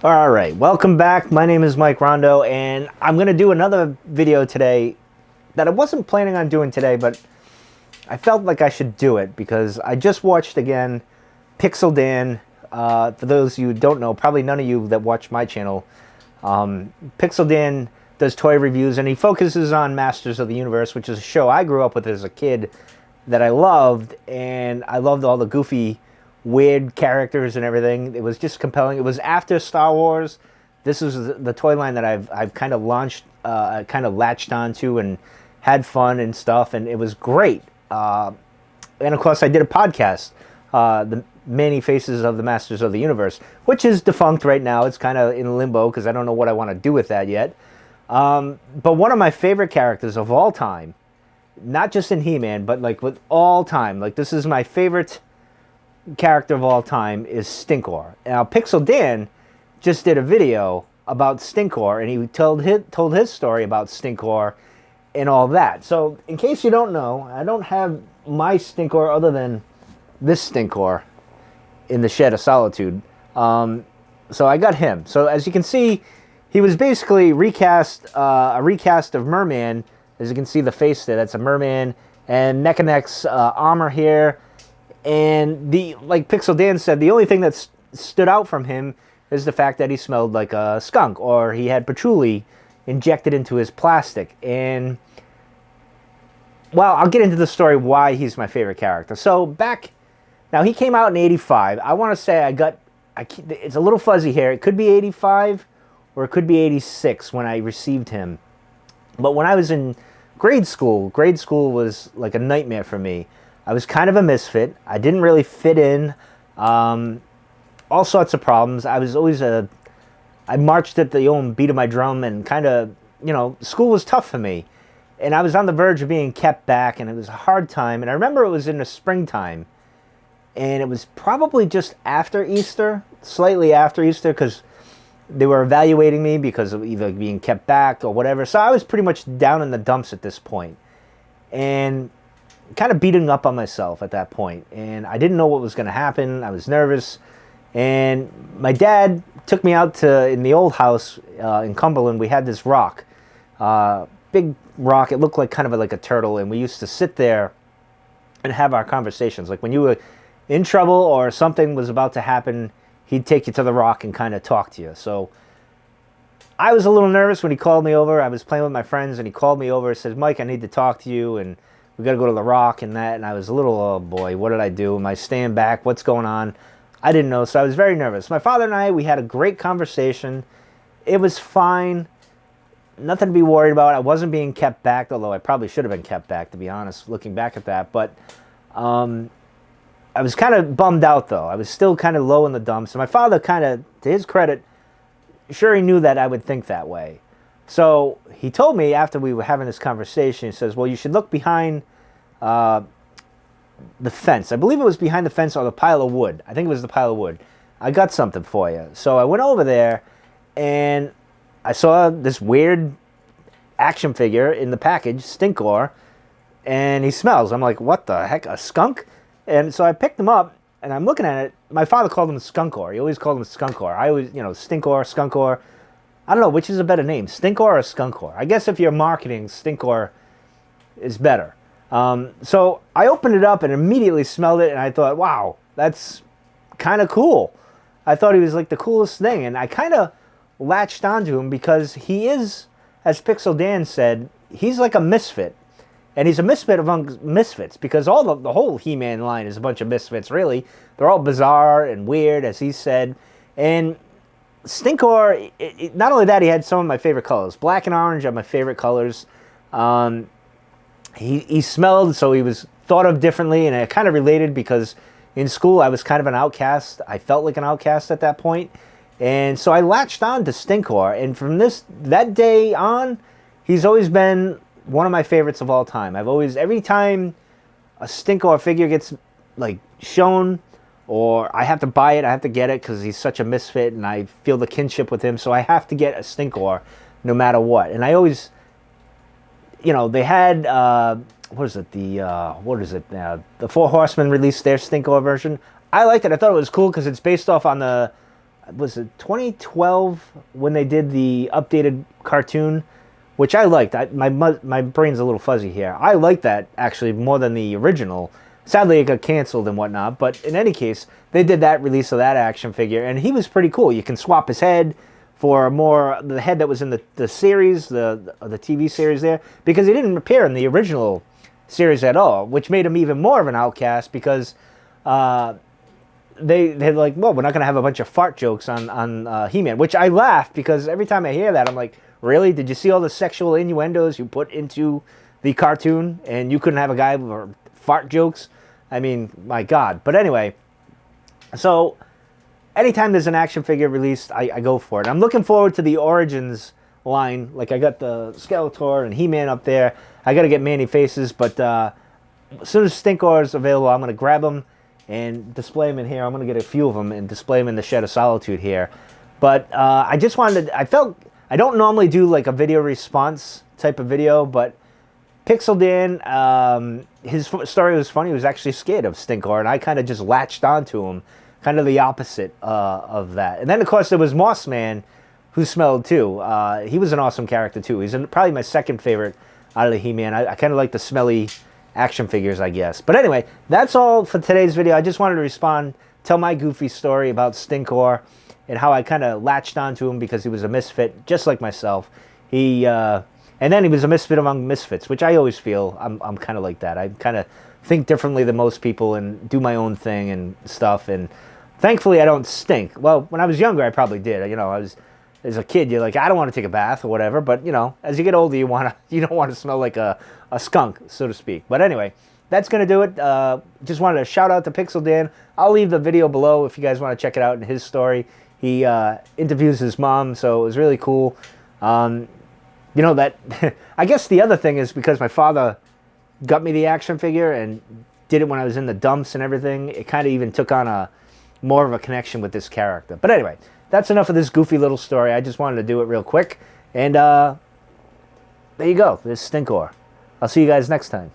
All right, welcome back. My name is Mike Rondo, and I'm going to do another video today that I wasn't planning on doing today, but I felt like I should do it because I just watched again Pixel Dan. For those of you who don't know, probably none of you that watch my channel, Pixel Dan does toy reviews, and he focuses on Masters of the Universe, which is a show I grew up with as a kid that I loved, and I loved all the goofy, weird characters and everything. It was just compelling. It was after Star Wars. This is the toy line that I've kind of launched, kind of latched onto and had fun and stuff, and it was great. And of course, I did a podcast, the Many Faces of the Masters of the Universe, which is defunct right now. It's kind of in limbo because I don't know what I want to do with that yet. But one of my favorite characters of all time, not just in He-Man, but like with all time, like this is my favorite character of all time, is Stinkor. Now, Pixel Dan just did a video about Stinkor, and he told his story about Stinkor and all that. So, in case you don't know, I don't have my Stinkor other than this Stinkor in the Shed of Solitude. So I got him. So as you can see, he was basically recast, a recast of Merman. As you can see the face there, that's a Merman, and neck and neck's armor here. And like Pixel Dan said, the only thing that stood out from him is the fact that he smelled like a skunk, or he had patchouli injected into his plastic. And, well, I'll get into the story why he's my favorite character. So now he came out in '85. I want to say it's a little fuzzy here. It could be '85 or it could be '86 when I received him. But when I was in grade school was like a nightmare for me. I was kind of a misfit. I didn't really fit in. All sorts of problems. I was always I marched at the own beat of my drum, and kind of, school was tough for me. And I was on the verge of being kept back, and it was a hard time. And I remember it was in the springtime, and it was probably just after Easter, slightly after Easter, because they were evaluating me because of either being kept back or whatever. So I was pretty much down in the dumps at this point, and kind of beating up on myself at that point. And I didn't know what was going to happen. I was nervous. And my dad took me out in the old house in Cumberland. We had this rock, big rock. It looked like kind of like a turtle. And we used to sit there and have our conversations. Like when you were in trouble or something was about to happen, he'd take you to the rock and kind of talk to you. So I was a little nervous when he called me over. I was playing with my friends, and he called me over and says, "Mike, I need to talk to you, and we got to go to the rock," and that. And I was a little, oh boy, what did I do? Am I staying back? What's going on? I didn't know, so I was very nervous. My father and we had a great conversation. It was fine. Nothing to be worried about. I wasn't being kept back, although I probably should have been kept back, to be honest, looking back at that. But I was kind of bummed out, though. I was still kind of low in the dumps. And my father kind of, to his credit, sure he knew that I would think that way. So he told me after we were having this conversation, he says, "Well, you should look behind the fence." I believe it was behind the fence or the pile of wood. I think it was the pile of wood. "I got something for you." So I went over there, and I saw this weird action figure in the package, Stinkor, and he smells. I'm like, what the heck, a skunk? And so I picked him up, and I'm looking at it. My father called him Skunkor. He always called him Skunkor. I always, Stinkor, Skunkor. I don't know, which is a better name, Stinkor or Skunkor? I guess if you're marketing, Stinkor is better. So I opened it up and immediately smelled it, and I thought, wow, that's kind of cool. I thought he was like the coolest thing, and I kind of latched onto him because he is, as Pixel Dan said, he's like a misfit. And he's a misfit among misfits, because the whole He-Man line is a bunch of misfits, really. They're all bizarre and weird, as he said. And Stinkor, not only that, he had some of my favorite colors. Black and orange are my favorite colors. He smelled, so he was thought of differently, and it kind of related because in school I was kind of an outcast. I felt like an outcast at that point. And so I latched on to Stinkor, and from that day on, he's always been one of my favorites of all time. Every time a Stinkor figure gets like shown, or I have to buy it, I have to get it because he's such a misfit, and I feel the kinship with him, so I have to get a Stinkor no matter what. And I always, they had, the Four Horsemen released their Stinkor version. I liked it. I thought it was cool because it's based off on the was it 2012 when they did the updated cartoon, which I liked. My brain's a little fuzzy here. I liked that actually more than the original. Sadly, it got canceled and whatnot. But in any case, they did that release of that action figure, and he was pretty cool. You can swap his head for more the head that was in the series, the TV series there, because he didn't appear in the original series at all, which made him even more of an outcast because they're like, well, we're not going to have a bunch of fart jokes on He-Man, which I laugh because every time I hear that, I'm like, really? Did you see all the sexual innuendos you put into the cartoon and you couldn't have a guy with fart jokes? I mean, my God. But anyway, so anytime there's an action figure released, I go for it. I'm looking forward to the Origins line. Like, I got the Skeletor and He-Man up there. I got to get Manny Faces, but as soon as Stinkor is available, I'm going to grab them and display them in here. I'm going to get a few of them and display them in the Shed of Solitude here. But I just wanted to, I don't normally do like a video response type of video, but Pixel Dan, his story was funny. He was actually scared of Stinkor, and I kind of just latched onto him, kind of the opposite of that. And then, of course, there was Moss Man, who smelled too. He was an awesome character too. He's probably my second favorite out of the He-Man. I kind of like the smelly action figures, I guess. But anyway, that's all for today's video. I just wanted to respond, tell my goofy story about Stinkor and how I kind of latched onto him because he was a misfit, just like myself. And then he was a misfit among misfits, which I always feel I'm kind of like that. I kind of think differently than most people and do my own thing and stuff. And thankfully, I don't stink. Well, when I was younger, I probably did. You know, as a kid, you're like, I don't want to take a bath or whatever. But, you know, as you get older, you don't want to smell like a skunk, so to speak. But anyway, that's going to do it. Just wanted to shout out to Pixel Dan. I'll leave the video below if you guys want to check it out in his story. He interviews his mom, so it was really cool. You know, that I guess the other thing is because my father got me the action figure and did it when I was in the dumps and everything, it kind of even took on more of a connection with this character. But anyway, that's enough of this goofy little story. I just wanted to do it real quick. And there you go. There's Stinkor. I'll see you guys next time.